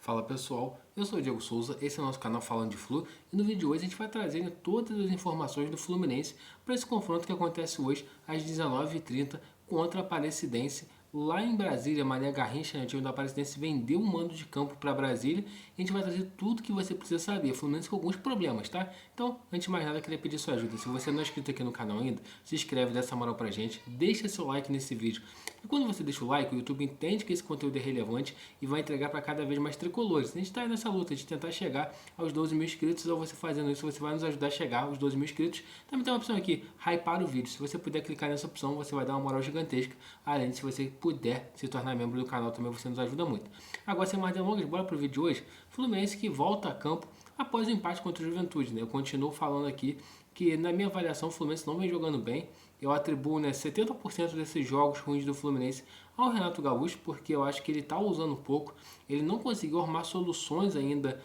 Fala pessoal, eu sou o Diego Souza, esse é o nosso canal Falando de Flu e no vídeo de hoje a gente vai trazer todas as informações do Fluminense para esse confronto que acontece hoje às 19h30 contra a Aparecidense lá em Brasília. Mané Garrincha, né, o time da Aparecidense, vendeu um mando de campo para Brasília e a gente vai trazer tudo que você precisa saber. Fluminense com alguns problemas, tá? Então, antes de mais nada, eu queria pedir sua ajuda. Se você não é inscrito aqui no canal ainda, se inscreve, dessa moral pra gente, deixa seu like nesse vídeo. E quando você deixa o like, o YouTube entende que esse conteúdo é relevante e vai entregar para cada vez mais tricolores. A gente está nessa luta de tentar chegar aos 12 mil inscritos. Ou você fazendo isso, você vai nos ajudar a chegar aos 12 mil inscritos. Também tem uma opção aqui, hypar o vídeo. Se você puder clicar nessa opção, você vai dar uma moral gigantesca. Além de, se você puder se tornar membro do canal também, você nos ajuda muito. Agora, sem mais delongas, bora pro vídeo de hoje. Fluminense que volta a campo após o empate contra o Juventude, né? Eu continuo falando aqui que, na minha avaliação, o Fluminense não vem jogando bem. Eu atribuo, né, 70% desses jogos ruins do Fluminense ao Renato Gaúcho, porque eu acho que ele está usando pouco. Ele não conseguiu arrumar soluções ainda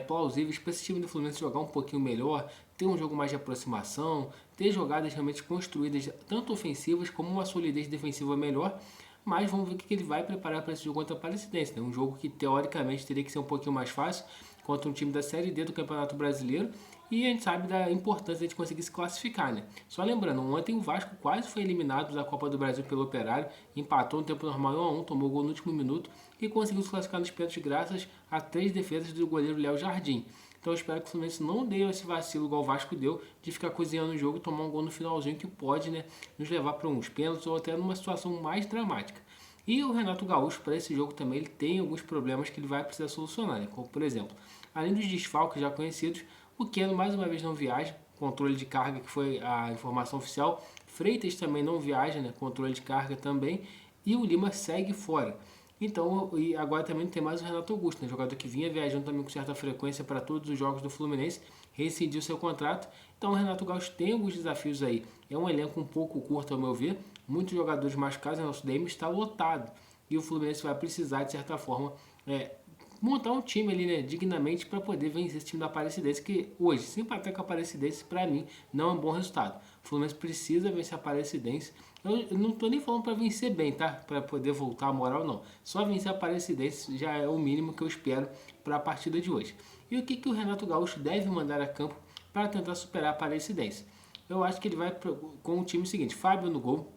plausíveis para esse time do Fluminense jogar um pouquinho melhor, ter um jogo mais de aproximação, ter jogadas realmente construídas, tanto ofensivas como uma solidez defensiva melhor. Mas vamos ver o que ele vai preparar para esse jogo contra a Aparecidense, né? Um jogo que teoricamente teria que ser um pouquinho mais fácil contra um time da Série D do Campeonato Brasileiro. E a gente sabe da importância de conseguir se classificar, né? Só lembrando, ontem o Vasco quase foi eliminado da Copa do Brasil pelo Operário, empatou no tempo normal 1 a 1, tomou gol no último minuto e conseguiu se classificar nos pênaltis graças a 3 defesas do goleiro Léo Jardim. Então eu espero que o Fluminense não dê esse vacilo igual o Vasco deu, de ficar cozinhando o jogo e tomar um gol no finalzinho que pode, né, nos levar para uns pênaltis ou até numa situação mais dramática. E o Renato Gaúcho, para esse jogo também, ele tem alguns problemas que ele vai precisar solucionar, né? Como, por exemplo, além dos desfalques já conhecidos, o Keno mais uma vez não viaja, controle de carga, que foi a informação oficial. Freitas também não viaja, né? Controle de carga também. E o Lima segue fora. Então, e agora também tem mais o Renato Augusto, né? Jogador que vinha viajando também com certa frequência para todos os jogos do Fluminense, rescindiu seu contrato. Então o Renato Gaúcho tem alguns desafios aí. É um elenco um pouco curto, ao meu ver. Muitos jogadores machucados, nosso DM está lotado. E o Fluminense vai precisar, de certa forma, montar um time ali, né, dignamente, para poder vencer esse time da Aparecidense, que hoje, se empatar com a Aparecidense, para mim, não é um bom resultado. O Fluminense precisa vencer a Aparecidense. Eu não estou nem falando para vencer bem, tá? Para poder voltar a moral, não. Só vencer a Aparecidense já é o mínimo que eu espero para a partida de hoje. E o que o Renato Gaúcho deve mandar a campo para tentar superar a Aparecidense? Eu acho que ele vai com o time seguinte: Fábio no gol,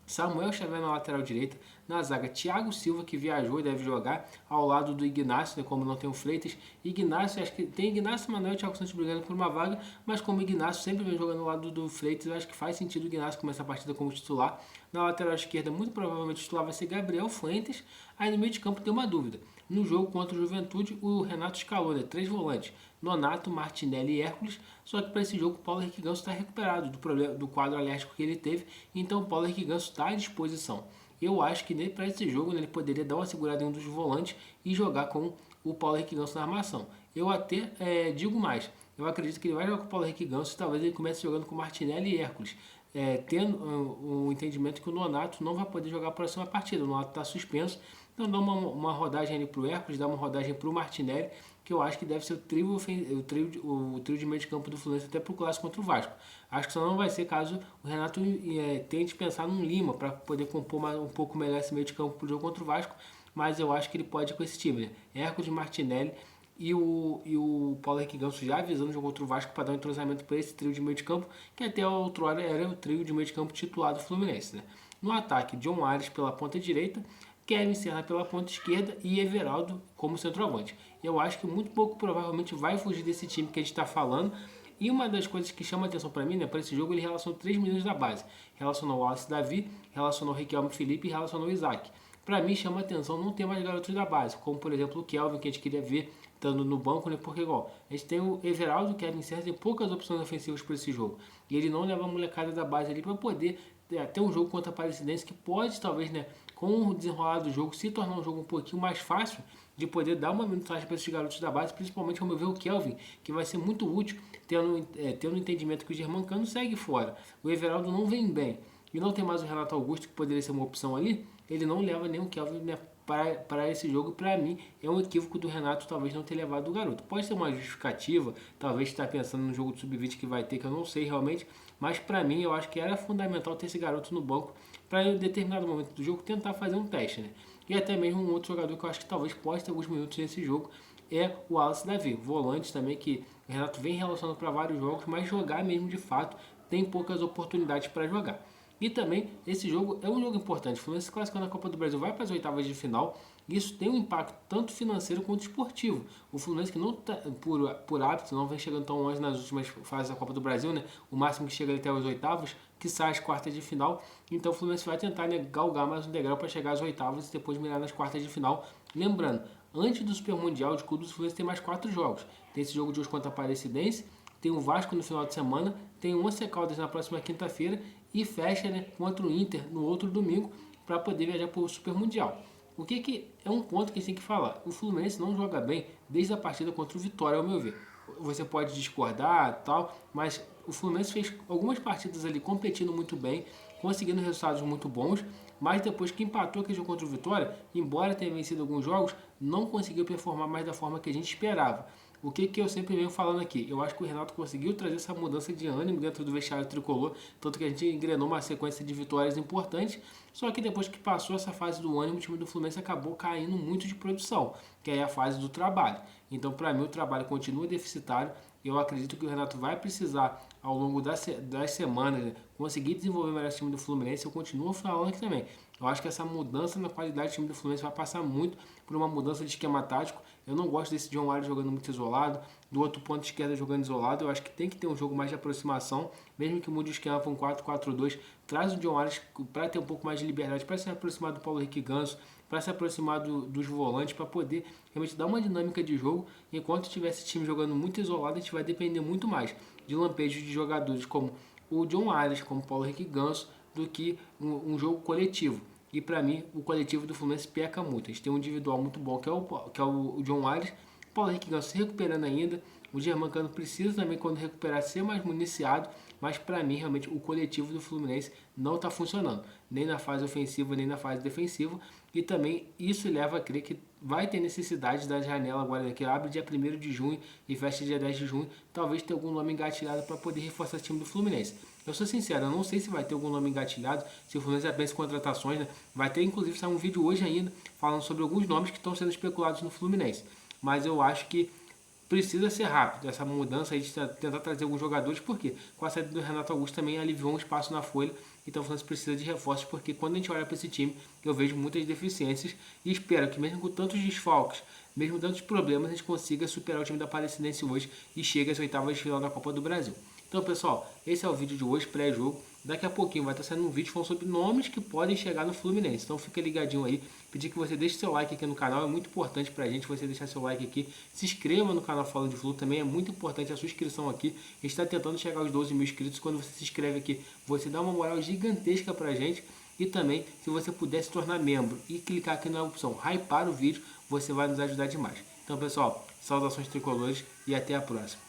Samuel Xavier na lateral direita, na zaga Thiago Silva, que viajou e deve jogar ao lado do Ignacio, né, como não tem o Freitas. Ignacio, acho que tem Ignacio, Manuel e Thiago Santos brigando por uma vaga, mas como o Ignacio sempre vem jogando ao lado do Freitas, eu acho que faz sentido o Ignacio começar a partida como titular. Na lateral esquerda, muito provavelmente o titular vai ser Gabriel Fuentes. Aí no meio de campo tem uma dúvida: no jogo contra o Juventude, o Renato escalou, né, 3 volantes, Nonato, Martinelli e Hércules. Só que para esse jogo o Paulo Henrique Ganso está recuperado do quadro alérgico que ele teve, então o Paulo Henrique Ganso está à disposição. Eu acho que para esse jogo, né, ele poderia dar uma segurada em um dos volantes e jogar com o Paulo Henrique Ganso na armação. Eu até digo mais: eu acredito que ele vai jogar com o Paulo Henrique Ganso e talvez ele comece jogando com Martinelli e Hércules, tendo o entendimento que o Nonato não vai poder jogar a próxima partida. O Nonato está suspenso, então dá uma rodagem ali para o Hércules, dá uma rodagem para o Martinelli, que eu acho que deve ser o trio de meio de campo do Fluminense até para o clássico contra o Vasco. Acho que só não vai ser caso o Renato tente pensar num Lima para poder compor um pouco melhor esse meio de campo para o jogo contra o Vasco, mas eu acho que ele pode ir com esse time, né? Hércules, Martinelli e o Paulo Henrique Ganso já avisando o jogo contra o Vasco para dar um entrosamento para esse trio de meio de campo, que até a outrora era o trio de meio de campo titular do Fluminense, né? No ataque, John Ares pela ponta direita, Kevin Serra pela ponta esquerda e Everaldo como centroavante. Eu acho que muito pouco provavelmente vai fugir desse time que a gente está falando. E uma das coisas que chama atenção para mim, né, para esse jogo, ele relacionou 3 meninos da base. Relacionou o Wallace Davi, relacionou o Riquelme Felipe e relacionou o Isaac. Para mim chama atenção não ter mais garotos da base, como por exemplo o Kelvin, que a gente queria ver estando no banco, né, porque igual, a gente tem o Everaldo, o Kevin Serra, tem poucas opções ofensivas para esse jogo. E ele não leva a molecada da base ali para poder ter um jogo contra a Aparecidense que pode, talvez, né, com o desenrolar do jogo, se tornar um jogo um pouquinho mais fácil de poder dar uma minutagem para esses garotos da base, principalmente como eu ver o Kelvin, que vai ser muito útil, tendo entendimento que o Germancano segue fora. O Everaldo não vem bem. E não tem mais o Renato Augusto, que poderia ser uma opção ali. Ele não leva nem o Kelvin, né, para esse jogo. Para mim, é um equívoco do Renato talvez não ter levado o garoto. Pode ser uma justificativa, talvez estar pensando no jogo de sub-20 que vai ter, que eu não sei realmente. Mas para mim, eu acho que era fundamental ter esse garoto no banco para em determinado momento do jogo tentar fazer um teste, né? e até mesmo um outro jogador que eu acho que talvez possa ter alguns minutos nesse jogo é o Wallace Davi, volante também que o Renato vem relacionando para vários jogos, mas jogar mesmo de fato tem poucas oportunidades para jogar. E também esse jogo é um jogo importante. O Fluminense se classificando na Copa do Brasil vai para as oitavas de final. Isso tem um impacto tanto financeiro quanto esportivo. O Fluminense que não tá, por hábito não vem chegando tão longe nas últimas fases da Copa do Brasil, né? O máximo que chega até as oitavas, que sai às quartas de final. Então o Fluminense vai tentar, né, galgar mais um degrau para chegar às oitavas e depois mirar nas quartas de final. Lembrando, antes do Super Mundial de Clubes, o Fluminense tem mais 4 jogos. Tem esse jogo de hoje contra a Aparecidense, tem o Vasco no final de semana, tem o Once Caldas na próxima quinta-feira e fecha, né, contra o Inter no outro domingo para poder viajar para o Super Mundial. O que é um ponto que a gente tem que falar? O Fluminense não joga bem desde a partida contra o Vitória, ao meu ver. Você pode discordar tal, mas o Fluminense fez algumas partidas ali competindo muito bem, conseguindo resultados muito bons, mas depois que empatou aquele jogo contra o Vitória, embora tenha vencido alguns jogos, não conseguiu performar mais da forma que a gente esperava. O que eu sempre venho falando aqui? Eu acho que o Renato conseguiu trazer essa mudança de ânimo dentro do vestiário tricolor, tanto que a gente engrenou uma sequência de vitórias importantes, só que depois que passou essa fase do ânimo, o time do Fluminense acabou caindo muito de produção, que é a fase do trabalho. Então, para mim, o trabalho continua deficitário. Eu acredito que o Renato vai precisar, ao longo das semanas, né, conseguir desenvolver melhor esse time do Fluminense. Eu continuo falando aqui também. Eu acho que essa mudança na qualidade do time do Fluminense vai passar muito por uma mudança de esquema tático. Eu não gosto desse John Arias jogando muito isolado, do outro ponto de esquerda jogando isolado. Eu acho que tem que ter um jogo mais de aproximação, mesmo que mude o esquema para um 4-4-2. Traz o John Arias para ter um pouco mais de liberdade, para se aproximar do Paulo Henrique Ganso, para se aproximar dos volantes, para poder realmente dar uma dinâmica de jogo. Enquanto tiver esse time jogando muito isolado, a gente vai depender muito mais de lampejos de jogadores como o John Arias, como o Paulo Henrique Ganso, do que um jogo coletivo. E para mim, o coletivo do Fluminense peca muito. A gente tem um individual muito bom, que é o John Arias, o Paulo Henrique Ganso se recuperando ainda. O Germancano precisa também, quando recuperar, ser mais municiado. Mas para mim, realmente, o coletivo do Fluminense não está funcionando. Nem na fase ofensiva, nem na fase defensiva. E também isso leva a crer que vai ter necessidade da janela agora, né, que abre dia 1º de junho e fecha dia 10 de junho. Talvez ter algum nome engatilhado para poder reforçar o time do Fluminense. Eu sou sincero, eu não sei se vai ter algum nome engatilhado, se o Fluminense já pensa em contratações, né? Vai ter, inclusive, sair um vídeo hoje ainda falando sobre alguns nomes que estão sendo especulados no Fluminense. Mas eu acho que precisa ser rápido essa mudança aí de tentar trazer alguns jogadores, porque com a saída do Renato Augusto também aliviou um espaço na folha, então o Fluminense precisa de reforços, porque quando a gente olha para esse time, eu vejo muitas deficiências e espero que mesmo com tantos desfalques, mesmo tantos problemas, a gente consiga superar o time da Aparecidense hoje e chegue às oitavas de final da Copa do Brasil. Então, pessoal, esse é o vídeo de hoje, pré-jogo. Daqui a pouquinho vai estar saindo um vídeo falando sobre nomes que podem chegar no Fluminense. Então fica ligadinho aí. Pedir que você deixe seu like aqui no canal. É muito importante pra gente você deixar seu like aqui. Se inscreva no canal Falando de Flu. Também é muito importante a sua inscrição aqui. A gente está tentando chegar aos 12 mil inscritos. Quando você se inscreve aqui, você dá uma moral gigantesca pra gente. E também, se você puder se tornar membro e clicar aqui na opção hypar o vídeo, você vai nos ajudar demais. Então, pessoal, saudações tricolores e até a próxima.